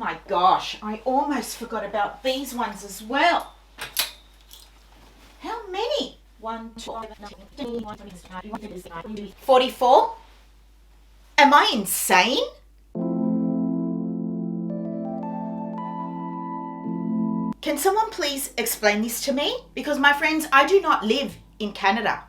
my gosh, I almost forgot about these ones as well. How many? 44? Am I insane? Can someone please explain this to me? Because my friends, I do not live in Canada.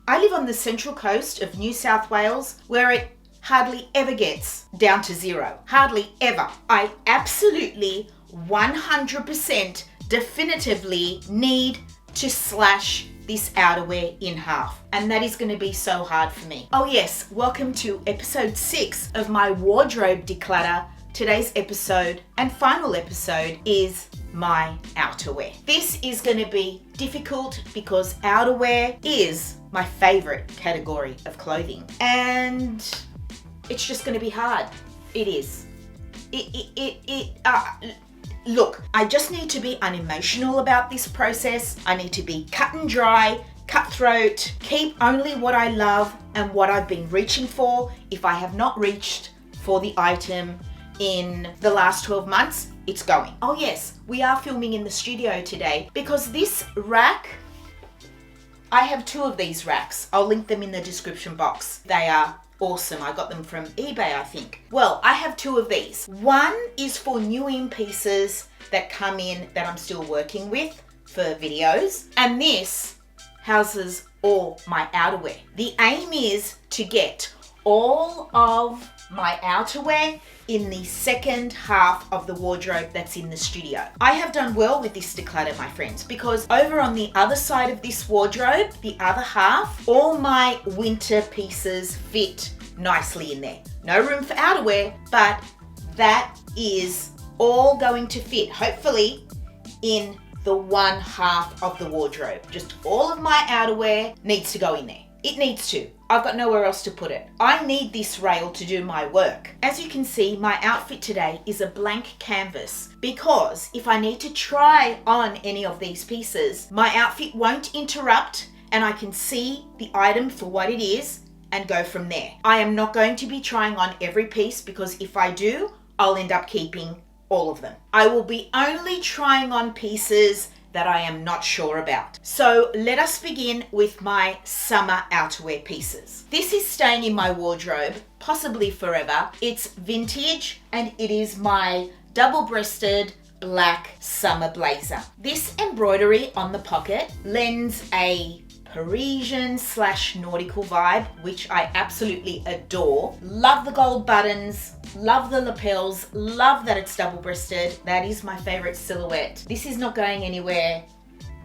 I live on the central coast of New South Wales, where it hardly ever gets down to zero. Hardly ever. I absolutely 100% definitively need to slash this outerwear in half, and that is going to be so hard for me. Oh yes, welcome to episode 6 of my wardrobe declutter. Today's episode and final episode is my outerwear. This is going to be difficult because outerwear is my favorite category of clothing, and it's just going to be hard. It is. Look, I just need to be unemotional about this process. I need to be cut and dry, cutthroat, keep only what I love and what I've been reaching for. If I have not reached for the item in the last 12 months, it's going. Oh yes, we are filming in the studio today because this rack, I have 2 of these racks. I'll link them in the description box. They are awesome. I got them from eBay, I think. Well, I have 2 of these. One is for new in pieces that come in that I'm still working with for videos. And this houses all my outerwear. The aim is to get all of my outerwear in the second half of the wardrobe that's in the studio. I have done well with this declutter, my friends, because over on the other side of this wardrobe, the other half, all my winter pieces fit nicely in there. No room for outerwear, but that is all going to fit, hopefully, in the one half of the wardrobe. Just all of my outerwear needs to go in there. It needs to. I've got nowhere else to put it. I need this rail to do my work. As you can see, my outfit today is a blank canvas because if I need to try on any of these pieces, my outfit won't interrupt and I can see the item for what it is and go from there. I am not going to be trying on every piece because if I do, I'll end up keeping all of them. I will be only trying on pieces that I am not sure about. So let us begin with my summer outerwear pieces. This is staying in my wardrobe, possibly forever. It's vintage and it is my double-breasted black summer blazer. This embroidery on the pocket lends a Parisian / nautical vibe, which I absolutely adore. Love the gold buttons, love the lapels, love that it's double-breasted. That is my favorite silhouette. This is not going anywhere.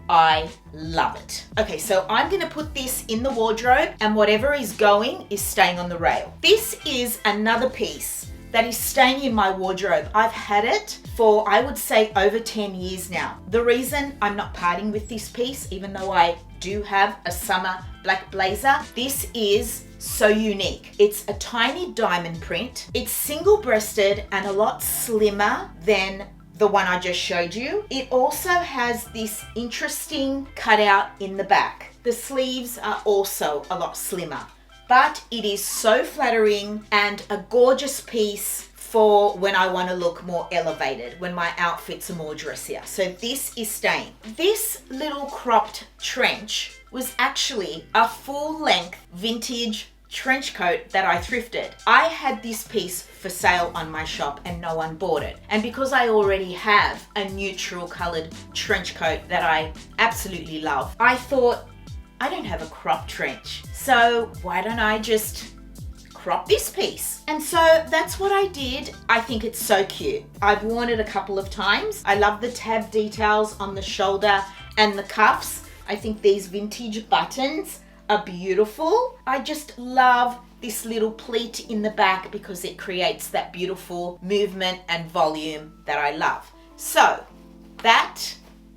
I love it. Okay, so I'm gonna put this in the wardrobe and whatever is going is staying on the rail. This is another piece that is staying in my wardrobe. I've had it for, I would say, over 10 years now. The reason I'm not parting with this piece, even though I do have a summer black blazer, this is so unique. It's a tiny diamond print. It's single-breasted and a lot slimmer than the one I just showed you. It also has this interesting cutout in the back. The sleeves are also a lot slimmer, but it is so flattering and a gorgeous piece for when I want to look more elevated, when my outfits are more dressier. So this is staying. This little cropped trench was actually a full-length vintage trench coat that I thrifted. I had this piece for sale on my shop and no one bought it. And because I already have a neutral colored trench coat that I absolutely love, I thought, I don't have a crop trench, so why don't I just crop this piece? And so that's what I did. I think it's so cute. I've worn it a couple of times. I love the tab details on the shoulder and the cuffs. I think these vintage buttons are beautiful. I just love this little pleat in the back because it creates that beautiful movement and volume that I love. So that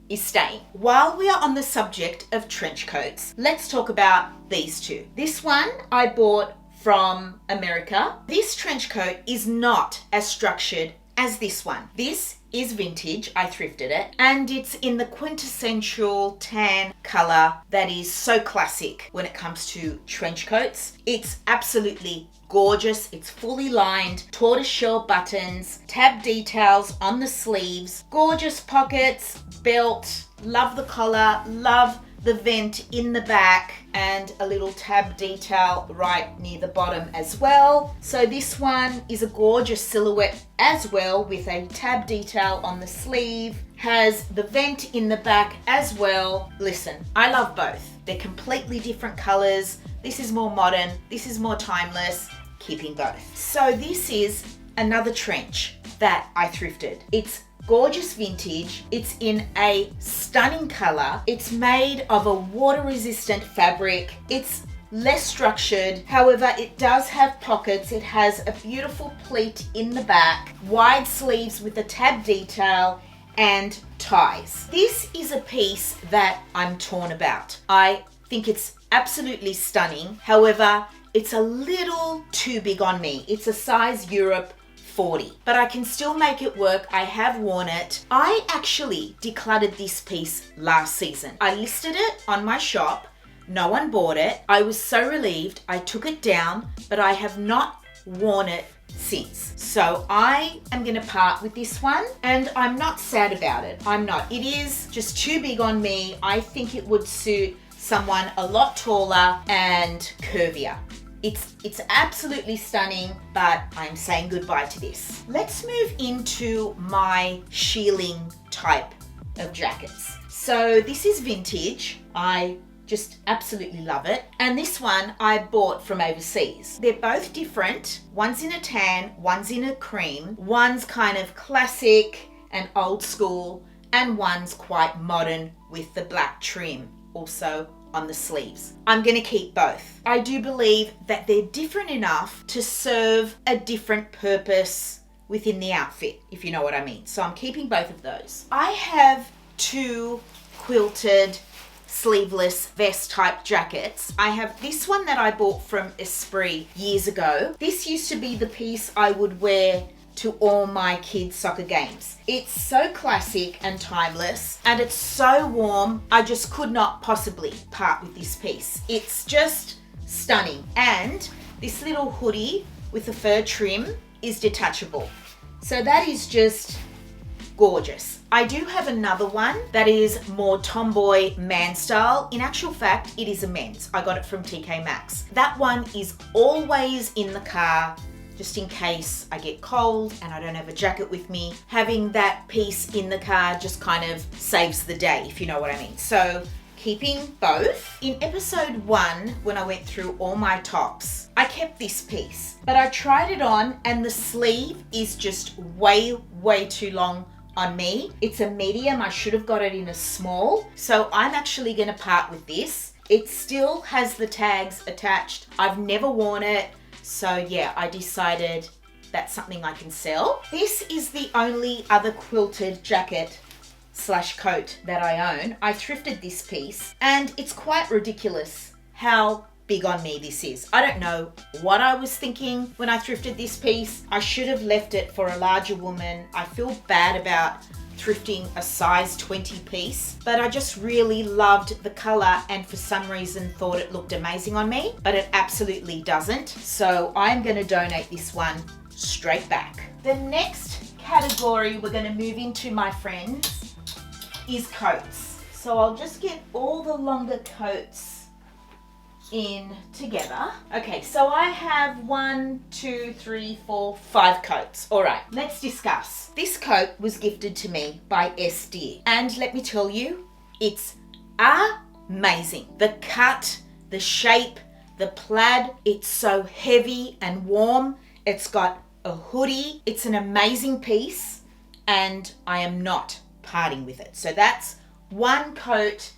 is staying. While we are on the subject of trench coats, let's talk about these 2. This one I bought from America. This trench coat is not as structured as this one. This is vintage, I thrifted it, and it's in the quintessential tan color that is so classic when it comes to trench coats. It's absolutely gorgeous. It's fully lined, tortoiseshell buttons, tab details on the sleeves, gorgeous pockets, belt, love the collar, love the vent in the back, and a little tab detail right near the bottom as well. So this one is a gorgeous silhouette as well, with a tab detail on the sleeve, has the vent in the back as well. Listen, I love both. They're completely different colors. This is more modern, this is more timeless, keeping both. So this is another trench that I thrifted. It's gorgeous vintage. It's in a stunning color. It's made of a water resistant fabric. It's less structured. However, it does have pockets. It has a beautiful pleat in the back, wide sleeves with a tab detail, and ties. This is a piece that I'm torn about. I think it's absolutely stunning. However, it's a little too big on me. It's a size Europe 40, but I can still make it work. I have worn it. I actually decluttered this piece last season. I listed it on my shop. No one bought it. I was so relieved. I took it down, but I have not worn it since. So I am going to part with this one, and I'm not sad about it. I'm not. It is just too big on me. I think it would suit someone a lot taller and curvier. It's absolutely stunning, but I'm saying goodbye to this. Let's move into my shearling type of jackets. So this is vintage. I just absolutely love it. And this one I bought from overseas. They're both different. One's in a tan, one's in a cream. One's kind of classic and old school, and one's quite modern with the black trim also on the sleeves. I'm going to keep both. I do believe that they're different enough to serve a different purpose within the outfit, if you know what I mean. So I'm keeping both of those. I have two quilted sleeveless vest type jackets. I have this one that I bought from Esprit years ago. This used to be the piece I would wear to all my kids' soccer games. It's so classic and timeless, and it's so warm. I just could not possibly part with this piece. It's just stunning. And this little hoodie with the fur trim is detachable. So that is just gorgeous. I do have another one that is more tomboy man style. In actual fact, it is a men's. I got it from TK Maxx. That one is always in the car, just in case I get cold and I don't have a jacket with me. Having that piece in the car just kind of saves the day, if you know what I mean. So keeping both. In episode 1, when I went through all my tops, I kept this piece, but I tried it on and the sleeve is just way too long on me. It's a medium. I should have got it in a small. So I'm actually gonna part with this. It still has the tags attached. I've never worn it. So yeah, I decided that's something I can sell. This is the only other quilted jacket / coat that I own. I thrifted this piece and it's quite ridiculous how big on me this is. I don't know what I was thinking when I thrifted this piece. I should have left it for a larger woman. I feel bad about thrifting a size 20 piece, but I just really loved the color and for some reason thought it looked amazing on me, but it absolutely doesn't. So I'm going to donate this one straight back. The next category we're going to move into, my friends, is coats. So I'll just get all the longer coats in together. Okay, so I have 1, 2, 3, 4, 5 coats. All right, let's discuss. This coat was gifted to me by SD, and let me tell you, it's amazing. The cut, the shape, the plaid, it's so heavy and warm. It's got a hoodie. It's an amazing piece, and I am not parting with it. So that's one coat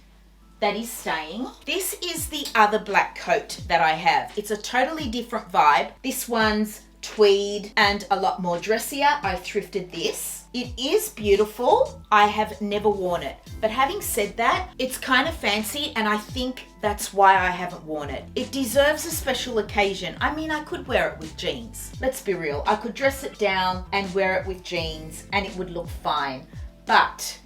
that is staying. This is the other black coat that I have. It's a totally different vibe. This one's tweed and a lot more dressier. I thrifted this. It is beautiful. I have never worn it. But having said that, it's kind of fancy, and I think that's why I haven't worn it. It deserves a special occasion. I mean, I could wear it with jeans. Let's be real. I could dress it down and wear it with jeans and it would look fine. But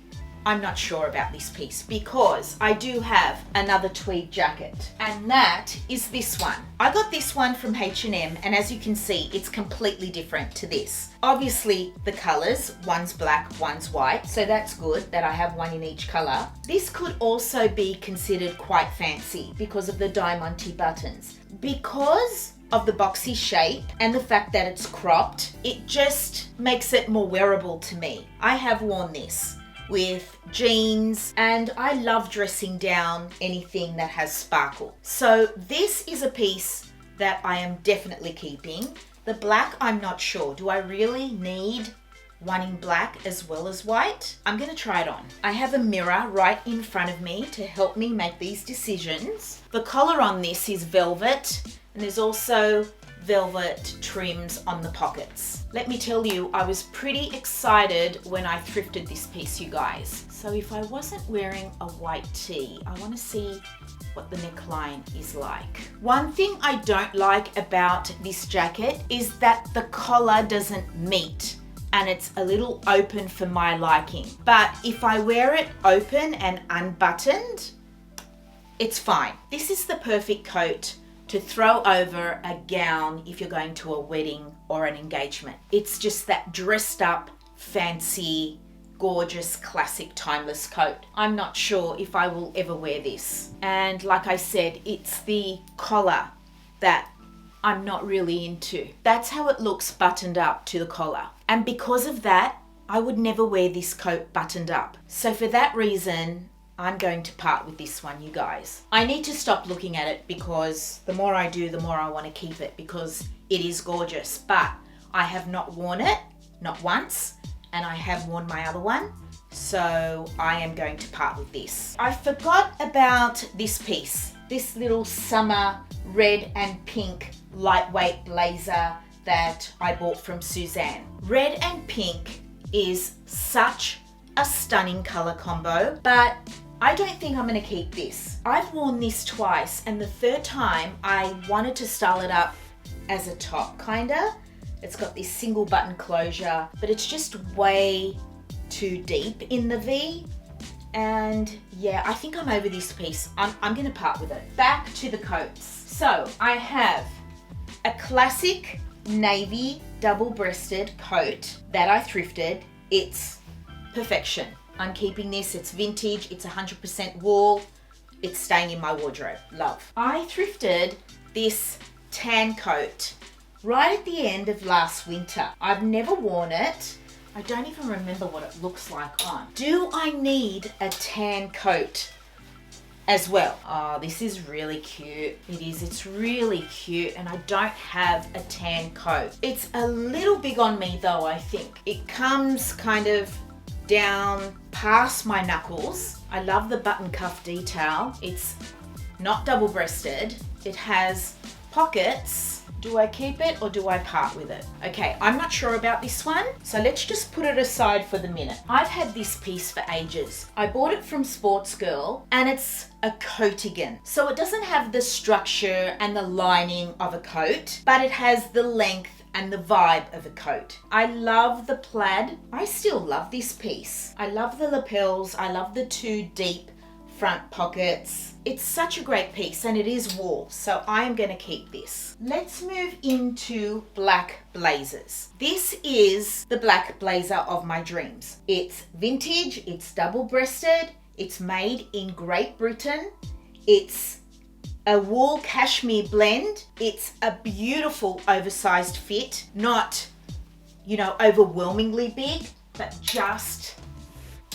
I'm not sure about this piece because I do have another tweed jacket, and that is this one. I got this one from H&M, and as you can see, it's completely different to this. Obviously the colors, one's black, one's white, so that's good that I have one in each color. This could also be considered quite fancy because of the diamante buttons. Because of the boxy shape and the fact that it's cropped, it just makes it more wearable to me. I have worn this with jeans and I love dressing down anything that has sparkle. So this is a piece that I am definitely keeping. The black, I'm not sure. Do I really need one in black as well as white? I'm gonna try it on. I have a mirror right in front of me to help me make these decisions. The collar on this is velvet, and there's also velvet trims on the pockets. Let me tell you, I was pretty excited when I thrifted this piece, you guys. So if I wasn't wearing a white tee, I want to see what the neckline is like. One thing I don't like about this jacket is that the collar doesn't meet and it's a little open for my liking. But if I wear it open and unbuttoned, it's fine. This is the perfect coat to throw over a gown if you're going to a wedding or an engagement. It's just that dressed up, fancy, gorgeous, classic, timeless coat. I'm not sure if I will ever wear this. And like I said, it's the collar that I'm not really into. That's how it looks buttoned up to the collar. And because of that, I would never wear this coat buttoned up. So for that reason, I'm going to part with this one, you guys. I need to stop looking at it because the more I do, the more I want to keep it because it is gorgeous. But I have not worn it, not once, and I have worn my other one. So I am going to part with this. I forgot about this piece, this little summer red and pink lightweight blazer that I bought from Suzanne. Red and pink is such a stunning color combo, but I don't think I'm going to keep this. I've worn this twice, and the third time I wanted to style it up as a top, kinda. It's got this single button closure, but it's just way too deep in the V. And yeah, I think I'm over this piece. I'm going to part with it. Back to the coats. So I have a classic navy double-breasted coat that I thrifted. It's perfection. I'm keeping this. It's vintage. It's 100% wool. It's staying in my wardrobe. Love. I thrifted this tan coat right at the end of last winter. I've never worn it. I don't even remember what it looks like on. Do I need a tan coat as well? Oh, this is really cute. It is. It's really cute, and I don't have a tan coat. It's a little big on me though, I think. It comes kind of down past my knuckles. I love the button cuff detail. It's not double-breasted. It has pockets. Do I keep it or do I part with it? Okay, I'm not sure about this one, so let's just put it aside for the minute. I've had this piece for ages. I bought it from Sports Girl, and it's a coatigan. So it doesn't have the structure and the lining of a coat, but it has the length and the vibe of a coat. I love the plaid. I still love this piece. I love the lapels. I love the two deep front pockets. It's such a great piece, and it is wool, so I'm gonna keep this. Let's move into black blazers. This is the black blazer of my dreams. It's vintage, it's double-breasted, it's made in Great Britain, it's a wool cashmere blend. It's a beautiful oversized fit, not, you know, overwhelmingly big, but just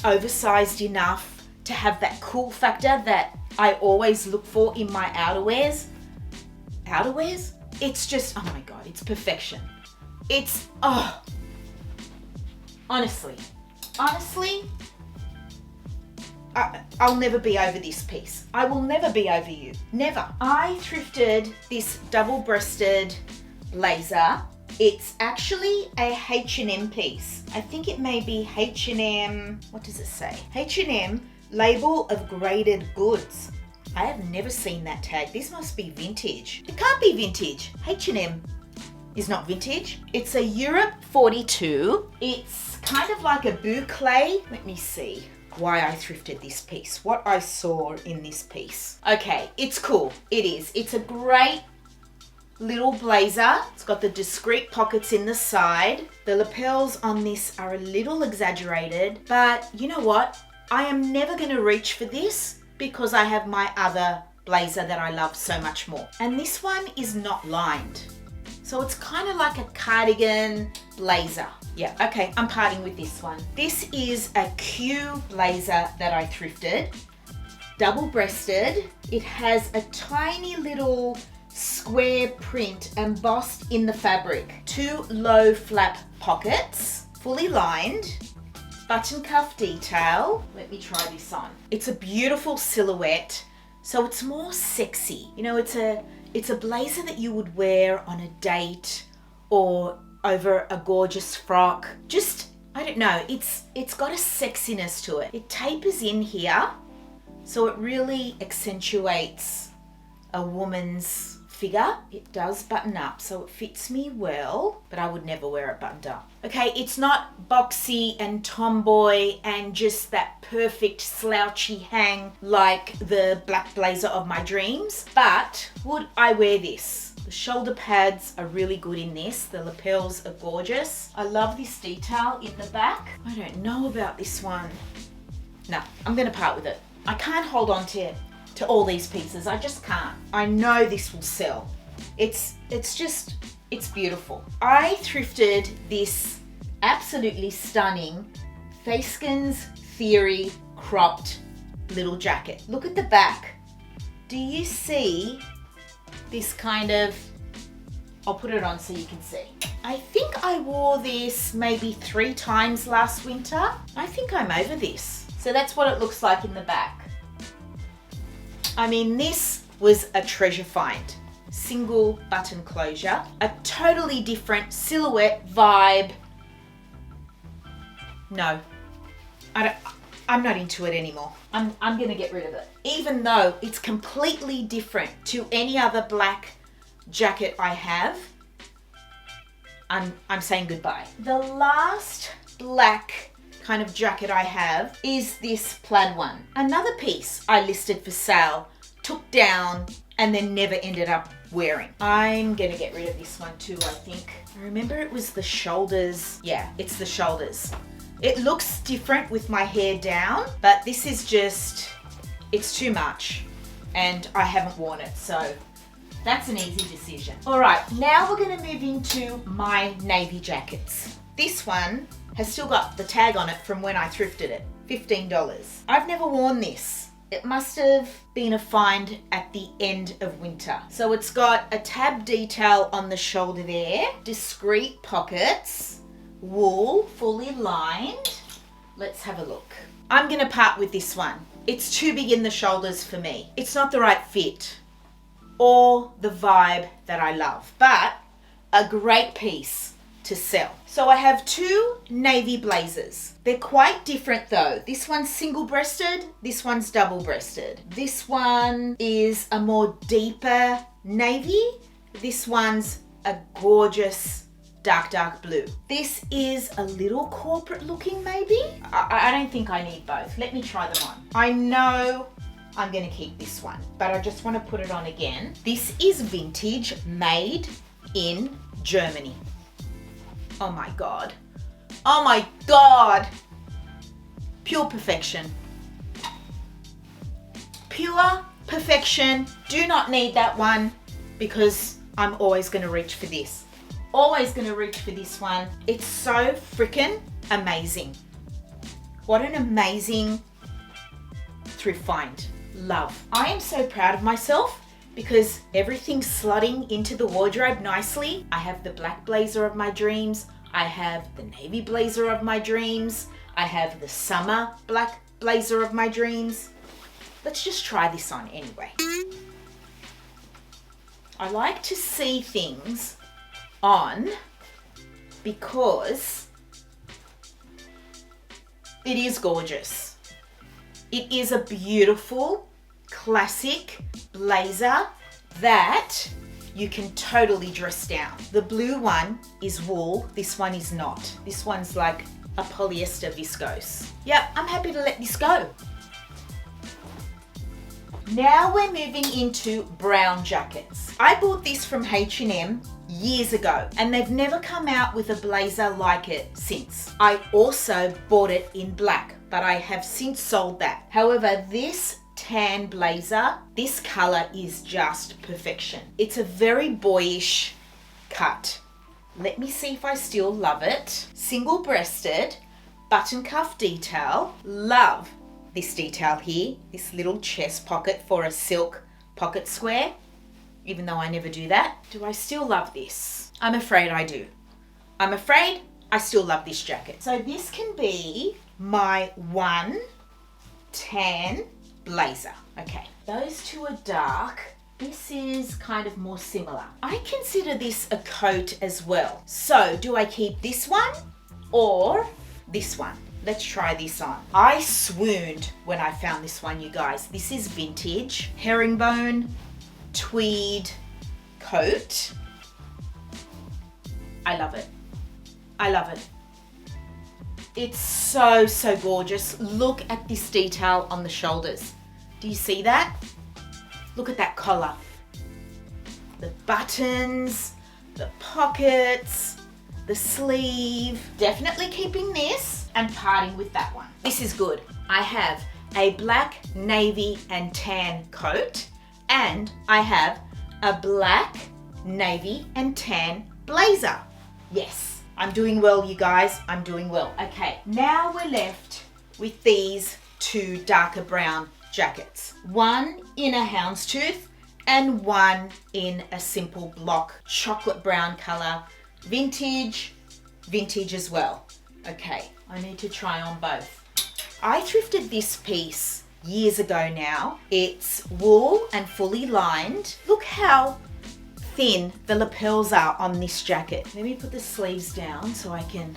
oversized enough to have that cool factor that I always look for in my outerwears. Outerwears? It's just, oh my God, it's perfection. It's, oh, honestly, I'll never be over this piece. I will never be over you. Never. I thrifted this double-breasted blazer. It's actually a H&M piece. I think it may be H&M, what does it say? H&M label of graded goods. I have never seen that tag. This must be vintage. It can't be vintage. H&M is not vintage. It's a Europe 42. It's kind of like a boucle. Let me see. why I thrifted this piece, what I saw in this piece. Okay, it's cool. It is. It's a great little blazer. It's got the discreet pockets in the side. The lapels on this are a little exaggerated, but you know what? I am never going to reach for this because I have my other blazer that I love so much more. And this one is not lined. So it's kind of like a cardigan blazer. Yeah, okay, I'm parting with this one. This is a Q blazer that I thrifted. Double-breasted. It has a tiny little square print embossed in the fabric. 2 low flap pockets, fully lined. Button cuff detail. Let me try this on. It's a beautiful silhouette, so it's more sexy. You know, it's a blazer that you would wear on a date or over a gorgeous frock. Just, I don't know, it's got a sexiness to it. It tapers in here, so it really accentuates a woman's figure. It does button up, so it fits me well, but I would never wear it buttoned up. Okay, it's not boxy and tomboy and just that perfect slouchy hang like the black blazer of my dreams, but would I wear this? The shoulder pads are really good in this. The lapels are gorgeous. I love this detail in the back. I don't know about this one. No, I'm gonna part with it. I can't hold on to all these pieces. I just can't. I know this will sell. It's beautiful. I thrifted this absolutely stunning Faskins Theory cropped little jacket. Look at the back. Do you see this kind of, I'll put it on so you can see. I think I wore this maybe 3 times last winter. I think I'm over this. So that's what it looks like in the back. I mean, this was a treasure find. Single button closure, a totally different silhouette vibe. No, I'm not into it anymore. I'm gonna get rid of it. Even though it's completely different to any other black jacket I have, I'm saying goodbye. The last black kind of jacket I have is this plaid one. Another piece I listed for sale, took down, and then never ended up wearing. I'm gonna get rid of this one too, I think. I remember it was the shoulders. Yeah, it's the shoulders. It looks different with my hair down, but this is just, it's too much. And I haven't worn it, so that's an easy decision. All right, now we're gonna move into my navy jackets. This one has still got the tag on it from when I thrifted it, $15. I've never worn this. It must have been a find at the end of winter. So it's got a tab detail on the shoulder there, discreet pockets, wool, fully lined. Let's have a look. I'm gonna part with this one. It's too big in the shoulders for me. It's not the right fit or the vibe that I love, but a great piece to sell. So I have 2 navy blazers. They're quite different though. This one's single-breasted, this one's double-breasted. This one is a more deeper navy. This one's a gorgeous dark blue. This is a little corporate looking maybe. I don't think I need both. Let me try them on. I know I'm gonna keep this one, but I just wanna put it on again. This is vintage, made in Germany. Oh my God. Oh my God. Pure perfection. Pure perfection. Do not need that one because I'm always going to reach for this. Always going to reach for this one. It's so freaking amazing. What an amazing thrift find. Love. I am so proud of myself because everything's slotting into the wardrobe nicely. I have the black blazer of my dreams. I have the navy blazer of my dreams. I have the summer black blazer of my dreams. Let's just try this on anyway. I like to see things on because it is gorgeous. It is a beautiful classic blazer that you can totally dress down. The blue one is wool, this one is not. This one's like a polyester viscose. Yep, I'm happy to let this go. Now we're moving into brown jackets. I bought this from H&M years ago and they've never come out with a blazer like it since. I also bought it in black, but I have since sold that. However, this tan blazer, this color is just perfection. It's a very boyish cut. Let me see if I still love it. Single-breasted, button cuff detail. Love this detail here, this little chest pocket for a silk pocket square, even though I never do that. Do I still love this? I'm afraid I do. I'm afraid I still love this jacket. So this can be my one tan blazer. Okay, those two are dark. This is kind of more similar. I consider this a coat as well. So do I keep this one or this one? Let's try this on. I swooned when I found this one, you guys. This is vintage herringbone tweed coat. I love it. I love it. It's so, so gorgeous. Look at this detail on the shoulders. Do you see that? Look at that collar. The buttons, the pockets, the sleeve. Definitely keeping this and parting with that one. This is good. I have a black, navy and tan coat and I have a black, navy and tan blazer. Yes, I'm doing well, you guys. I'm doing well. Okay, now we're left with these two darker brown jackets. One in a houndstooth and one in a simple block chocolate brown color. Vintage as well. Okay, I need to try on both. I thrifted this piece years ago now. It's wool and fully lined. Look how thin the lapels are on this jacket. Let me put the sleeves down so I can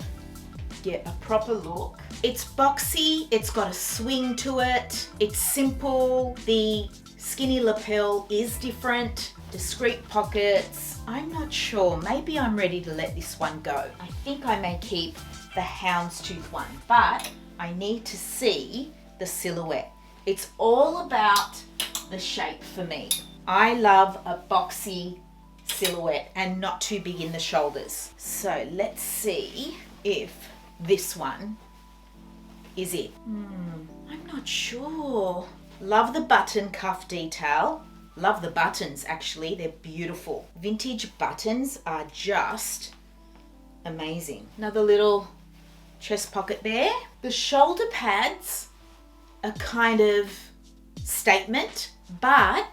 get a proper look. It's boxy, it's got a swing to it, it's simple. The skinny lapel is different, discreet pockets. I'm not sure, maybe I'm ready to let this one go. I think I may keep the houndstooth one, but I need to see the silhouette. It's all about the shape for me. I love a boxy silhouette and not too big in the shoulders. So let's see if this one is it. I'm not sure. Love the button cuff detail. Love the buttons, actually. They're beautiful. Vintage buttons are just amazing. Another little chest pocket there. The shoulder pads are kind of statement, but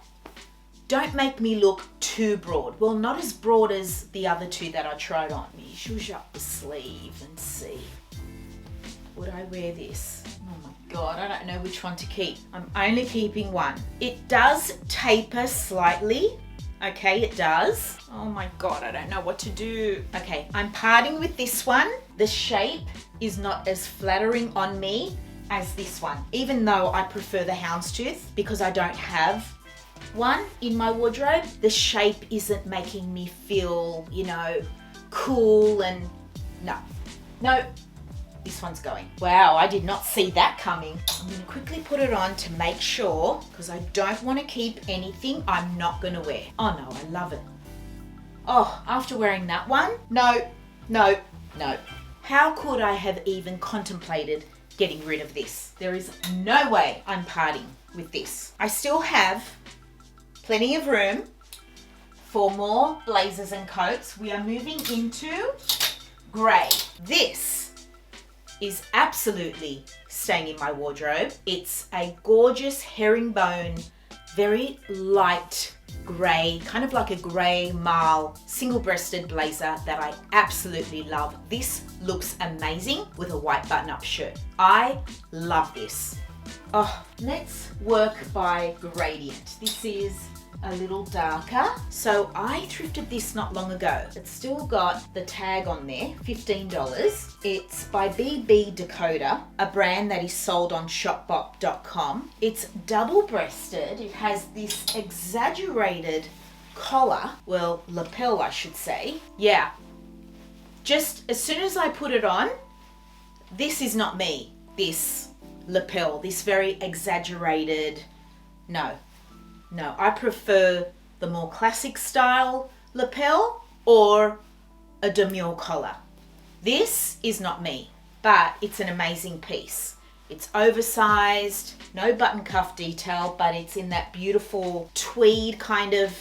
don't make me look too broad. Well, not as broad as the other two that I tried on. Let me shush up the sleeve and see. Would I wear this? Oh my God, I don't know which one to keep. I'm only keeping one. It does taper slightly. Okay, it does. Oh my God, I don't know what to do. Okay, I'm parting with this one. The shape is not as flattering on me as this one, even though I prefer the houndstooth because I don't have one in my wardrobe. The shape isn't making me feel, you know, cool and no, this one's going. Wow, I did not see that coming. I'm gonna quickly put it on to make sure because I don't want to keep anything I'm not gonna wear. Oh no, I love it. Oh, after wearing that one, no. How could I have even contemplated getting rid of this? There is no way I'm parting with this. I still have plenty of room for more blazers and coats. We are moving into grey. This is absolutely staying in my wardrobe. It's a gorgeous herringbone, very light grey, kind of like a grey marl single-breasted blazer that I absolutely love. This looks amazing with a white button-up shirt. I love this. Oh, let's work by gradient. This is a little darker. So I thrifted this not long ago. It's still got the tag on there, $15. It's by BB Decoder, a brand that is sold on shopbop.com. It's double-breasted. It has this exaggerated collar, well, lapel I should say. Yeah, just as soon as I put it on, This is not me. This lapel, this very exaggerated, no, I prefer the more classic style lapel or a demure collar. This is not me, but it's an amazing piece. It's oversized, no button cuff detail, but it's in that beautiful tweed kind of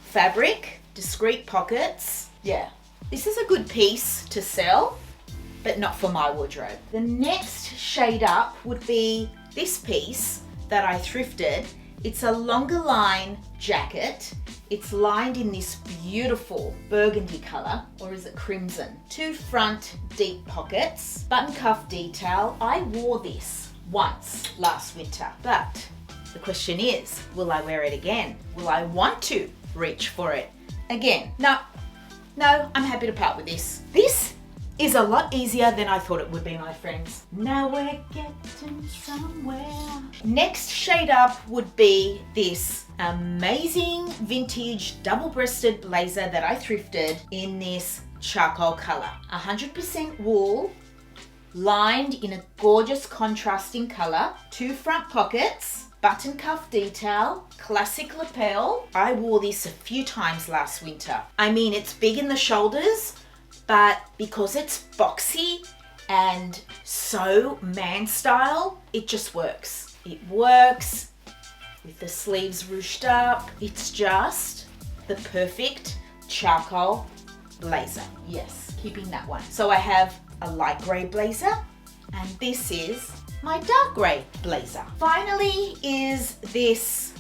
fabric, discreet pockets. Yeah, this is a good piece to sell, but not for my wardrobe. The next shade up would be this piece that I thrifted. It's a longer line jacket. It's lined in this beautiful burgundy color, or is it crimson? 2 front deep pockets, button cuff detail. I wore this once last winter, but the question is, will I wear it again? Will I want to reach for it again? No, I'm happy to part with this. This is a lot easier than I thought it would be, my friends. Now we're getting somewhere. Next shade up would be this amazing vintage double-breasted blazer that I thrifted in this charcoal color. 100% wool, lined in a gorgeous contrasting color, 2 front pockets, button cuff detail, classic lapel. I wore this a few times last winter. I mean, it's big in the shoulders, but because it's boxy and so man style, it just works. It works with the sleeves ruched up. It's just the perfect charcoal blazer. Yes, keeping that one. So I have a light gray blazer, and this is my dark gray blazer. Finally is this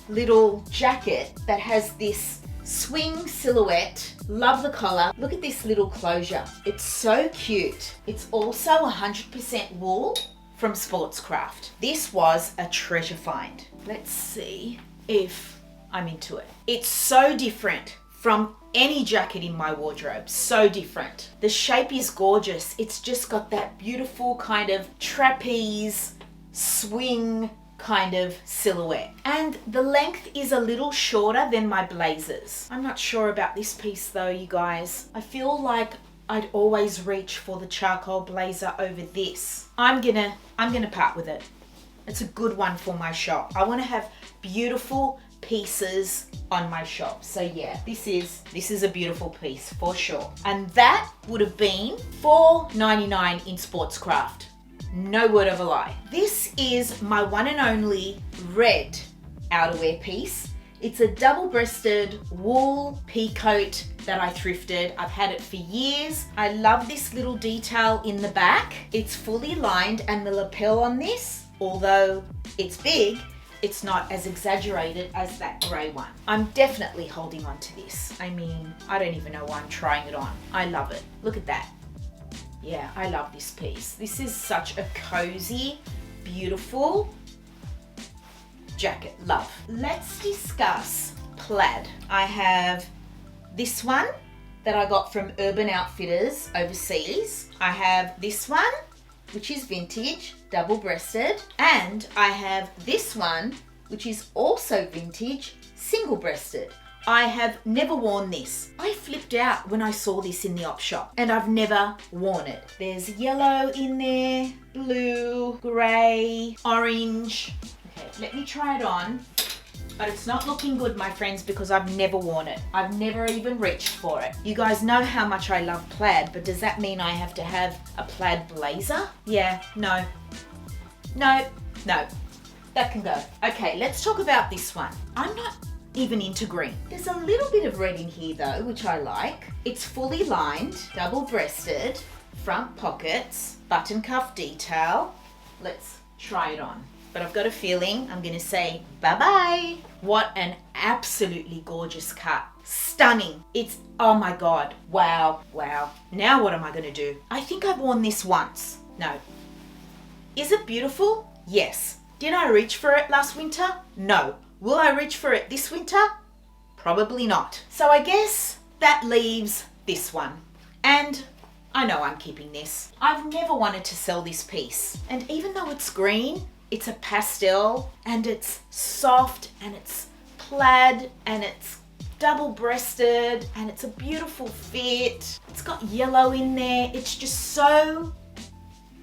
little jacket that has this swing silhouette. Love the collar. Look at this little closure. It's so cute. It's also 100% wool from Sportscraft. This was a treasure find. Let's see if I'm into it. It's so different from any jacket in my wardrobe. So different. The shape is gorgeous. It's just got that beautiful kind of trapeze swing kind of silhouette. And the length is a little shorter than my blazers. I'm not sure about this piece though, you guys. I feel like I'd always reach for the charcoal blazer over this. I'm gonna part with it. It's a good one for my shop. I want to have beautiful pieces on my shop. So yeah, this is a beautiful piece for sure. And that would have been $4.99 in Sportscraft. No word of a lie. This is my one and only red outerwear piece. It's a double-breasted wool peacoat that I thrifted. I've had it for years. I love this little detail in the back. It's fully lined, and the lapel on this, although it's big, it's not as exaggerated as that grey one. I'm definitely holding on to this. I mean, I don't even know why I'm trying it on. I love it. Look at that. Yeah, I love this piece. This is such a cozy, beautiful jacket. Love. Let's discuss plaid. I have this one that I got from Urban Outfitters overseas. I have this one, which is vintage, double-breasted, and I have this one, which is also vintage, single-breasted. I have never worn this. I flipped out when I saw this in the op shop, and I've never worn it. There's yellow in there, blue, grey, orange. Okay, let me try it on. But it's not looking good, my friends, because I've never worn it. I've never even reached for it. You guys know how much I love plaid, but does that mean I have to have a plaid blazer? Yeah, no. That can go. Okay, let's talk about this one. I'm not even into green. There's a little bit of red in here though, which I like. It's fully lined, double-breasted, front pockets, button cuff detail. Let's try it on. But I've got a feeling I'm gonna say bye-bye. What an absolutely gorgeous cut. Stunning. It's, oh my God, wow. Now what am I gonna do? I think I've worn this once. No. Is it beautiful? Yes. Did I reach for it last winter? No. Will I reach for it this winter? Probably not. So I guess that leaves this one. And I know I'm keeping this. I've never wanted to sell this piece. And even though it's green, it's a pastel, and it's soft, and it's plaid, and it's double-breasted, and it's a beautiful fit. It's got yellow in there. It's just so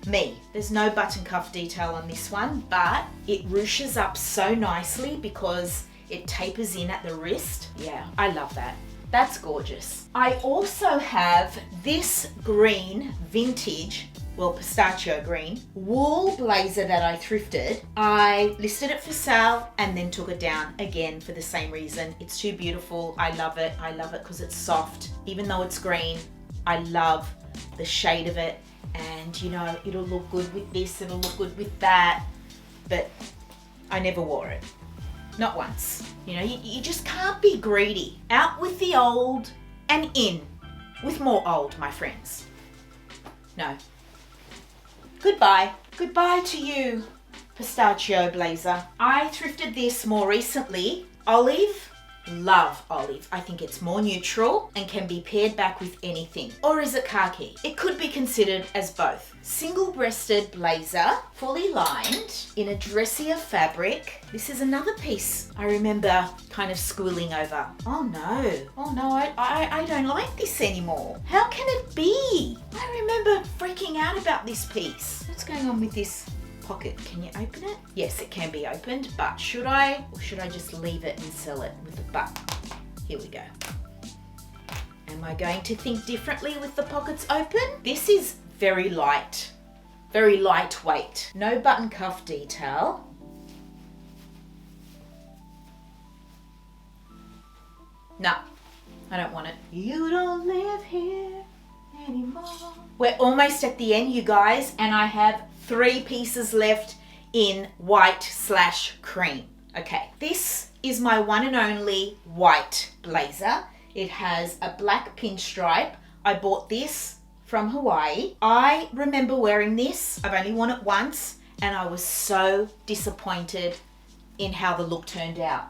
me. There's no button cuff detail on this one, but it ruches up so nicely because it tapers in at the wrist. Yeah, I love that. That's gorgeous. I also have this green vintage, well, pistachio green, wool blazer that I thrifted. I listed it for sale and then took it down again for the same reason. It's too beautiful. I love it. I love it because it's soft. Even though it's green, I love the shade of it. And you know, it'll look good with this, it'll look good with that. But I never wore it. Not once. You know, you just can't be greedy. Out with the old and in with more old, my friends. No. Goodbye. Goodbye to you, pistachio blazer. I thrifted this more recently. Olive. Love olive. I think it's more neutral and can be paired back with anything. Or is it khaki? It could be considered as both. Single-breasted blazer, fully lined in a dressier fabric. This is another piece I remember kind of squealing over. Oh no, I don't like this anymore. How can it be? I remember freaking out about this piece. What's going on with this pocket? Can you open it? Yes, it can be opened, but should I? Or should I just leave it and sell it with a but? Here we go. Am I going to think differently with the pockets open? This is very light, very lightweight. No button cuff detail. No, I don't want it. You don't live here anymore. We're almost at the end, you guys, and I have 3 pieces left in white/cream. Okay, this is my one and only white blazer. It has a black pinstripe. I bought this from Hawaii. I remember wearing this. I've only worn it once and I was so disappointed in how the look turned out.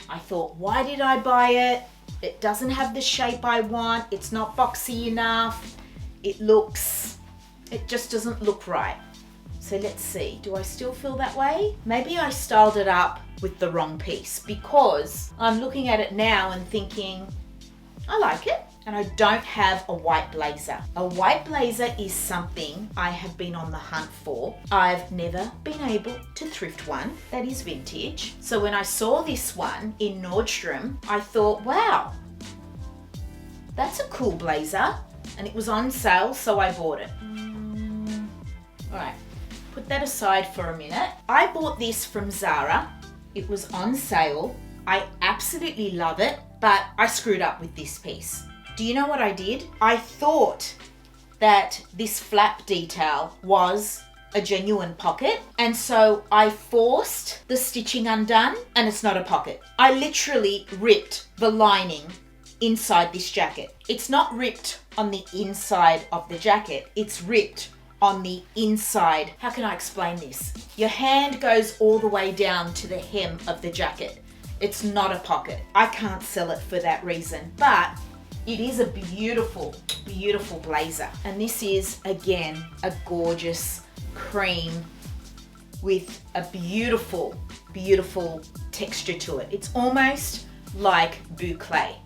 I thought, why did I buy it? It doesn't have the shape I want. It's not boxy enough. It just doesn't look right. So let's see, do I still feel that way? Maybe I styled it up with the wrong piece because I'm looking at it now and thinking, I like it. And I don't have a white blazer. A white blazer is something I have been on the hunt for. I've never been able to thrift one that is vintage. So when I saw this one in Nordstrom, I thought, wow, that's a cool blazer. And it was on sale, so I bought it. All right, put that aside for a minute. I bought this from Zara. It was on sale. I absolutely love it, but I screwed up with this piece. Do you know what I did? I thought that this flap detail was a genuine pocket, and so I forced the stitching undone, and it's not a pocket. I literally ripped the lining inside this jacket. It's not ripped on the inside of the jacket, it's ripped on the inside. How can I explain this? Your hand goes all the way down to the hem of the jacket. It's not a pocket. I can't sell it for that reason, but it is a beautiful, beautiful blazer. And this is, again, a gorgeous cream with a beautiful, beautiful texture to it. It's almost like boucle.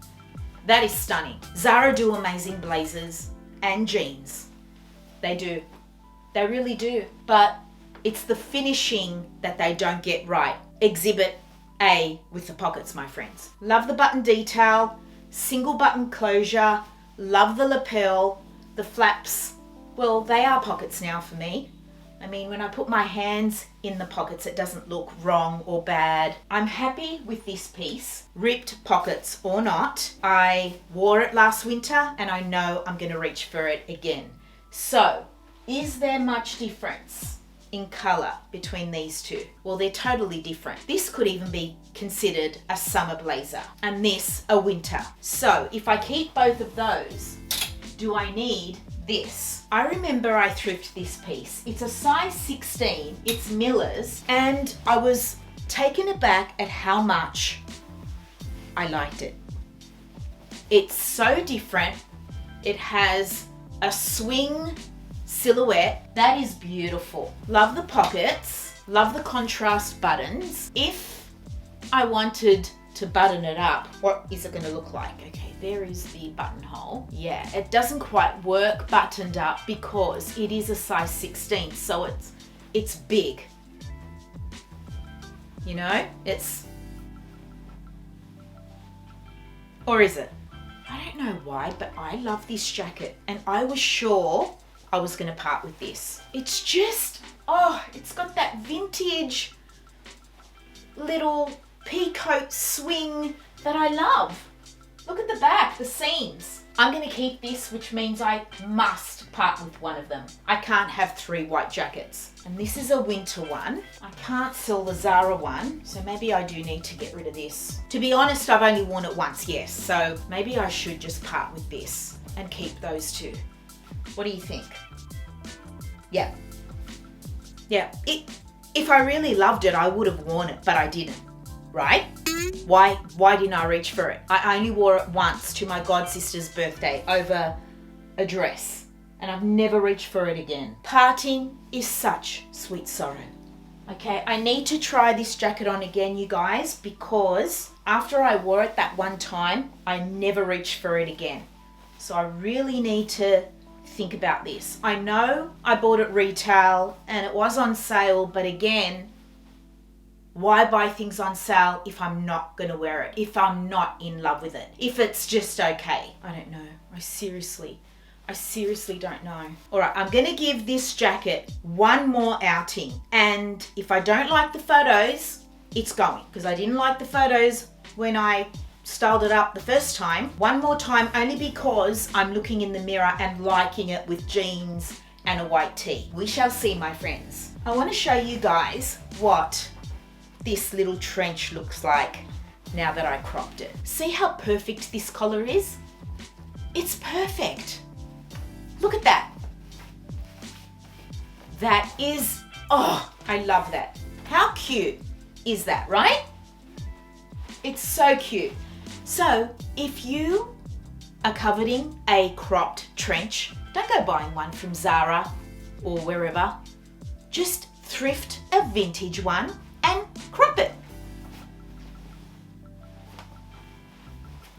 That is stunning. Zara do amazing blazers and jeans. They do. They really do. But it's the finishing that they don't get right. Exhibit A with the pockets, my friends. Love the button detail. Single button closure, love the lapel, the flaps. Well, they are pockets now for me. I mean, when I put my hands in the pockets, it doesn't look wrong or bad. I'm happy with this piece, ripped pockets or not. I wore it last winter and I know I'm gonna reach for it again. So, is there much difference in color between these two? Well, they're totally different. This could even be considered a summer blazer and this a winter. So if I keep both of those, do I need this? I remember I thrifted this piece. It's a size 16, it's Miller's, and I was taken aback at how much I liked it. It's so different. It has a swing silhouette. That is beautiful. Love the pockets, love the contrast buttons. If I wanted to button it up, what is it going to look like? Okay, There is the buttonhole. Yeah, it doesn't quite work buttoned up because it is a size 16, so it's big. You know, or is it? I don't know why, but I love this jacket and I was sure I was gonna part with this. It's just, oh, it's got that vintage little peacoat swing that I love. Look at the back, the seams. I'm gonna keep this, which means I must part with one of them. I can't have 3 white jackets. And this is a winter one. I can't sell the Zara one, so maybe I do need to get rid of this. To be honest, I've only worn it once, yes, so maybe I should just part with this and keep those 2. What do you think? Yeah. Yeah, if I really loved it, I would have worn it, but I didn't, right? Why didn't I reach for it? I only wore it once to my god sister's birthday over a dress, and I've never reached for it again. Parting is such sweet sorrow. Okay, I need to try this jacket on again, you guys, because after I wore it that one time, I never reached for it again. So I really need to think about this. I know I bought it retail and it was on sale, but again, why buy things on sale if I'm not gonna wear it, if I'm not in love with it, if it's just okay? I don't know. I seriously don't know. All right, I'm gonna give this jacket one more outing, and if I don't like the photos, it's going, because I didn't like the photos when I styled it up the first time. One more time, only because I'm looking in the mirror and liking it with jeans and a white tee. We shall see, my friends. I want to show you guys what this little trench looks like now that I cropped it. See how perfect this collar is? It's perfect. Look at that. That is, oh, I love that. How cute is that, right? It's so cute. So if you are coveting a cropped trench, don't go buying one from Zara or wherever. Just thrift a vintage one and crop it.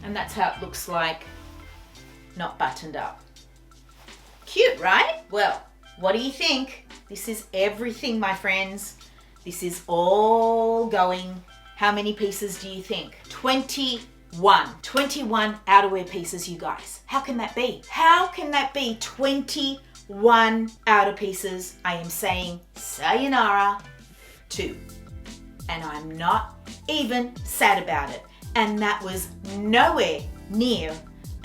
And that's how it looks like, not buttoned up. Cute, right? Well, what do you think? This is everything, my friends. This is all going. How many pieces do you think? 21 outerwear pieces, you guys. How can that be? How can that be 21 outer pieces? I am saying sayonara to. And I'm not even sad about it. And that was nowhere near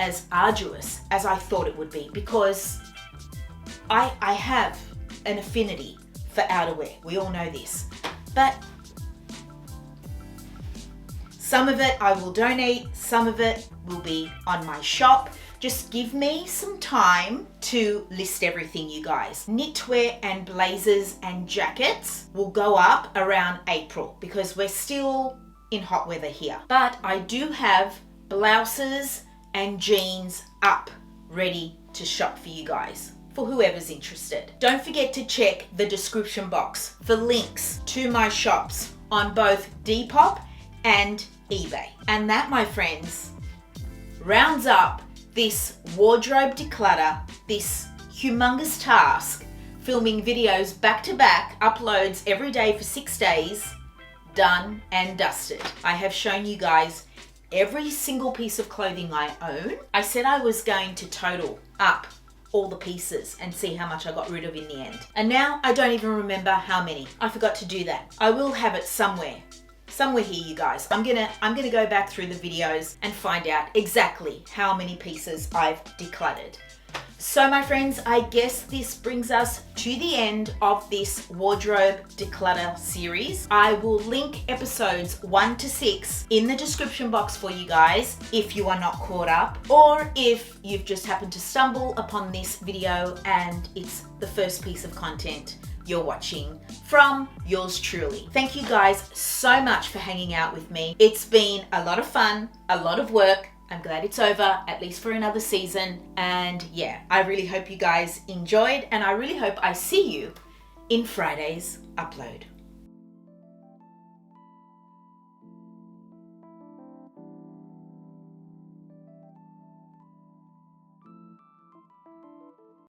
as arduous as I thought it would be, because I have an affinity for outerwear. We all know this. But some of it I will donate, some of it will be on my shop. Just give me some time to list everything, you guys. Knitwear and blazers and jackets will go up around April because we're still in hot weather here. But I do have blouses and jeans up, ready to shop for you guys, for whoever's interested. Don't forget to check the description box for links to my shops on both Depop and eBay. And that, my friends, rounds up this wardrobe declutter, this humongous task, filming videos back to back, uploads every day for 6 days, done and dusted. I have shown you guys every single piece of clothing I own. I said I was going to total up all the pieces and see how much I got rid of in the end. And now I don't even remember how many. I forgot to do that. I will have it somewhere here, you guys. I'm gonna go back through the videos and find out exactly how many pieces I've decluttered. So my friends, I guess this brings us to the end of this wardrobe declutter series. I will link episodes 1 to 6 in the description box for you guys if you are not caught up, or if you've just happened to stumble upon this video and it's the first piece of content you're watching from yours truly. Thank you guys so much for hanging out with me. It's been a lot of fun, a lot of work. I'm glad it's over, at least for another season. And yeah, I really hope you guys enjoyed, and I really hope I see you in Friday's upload.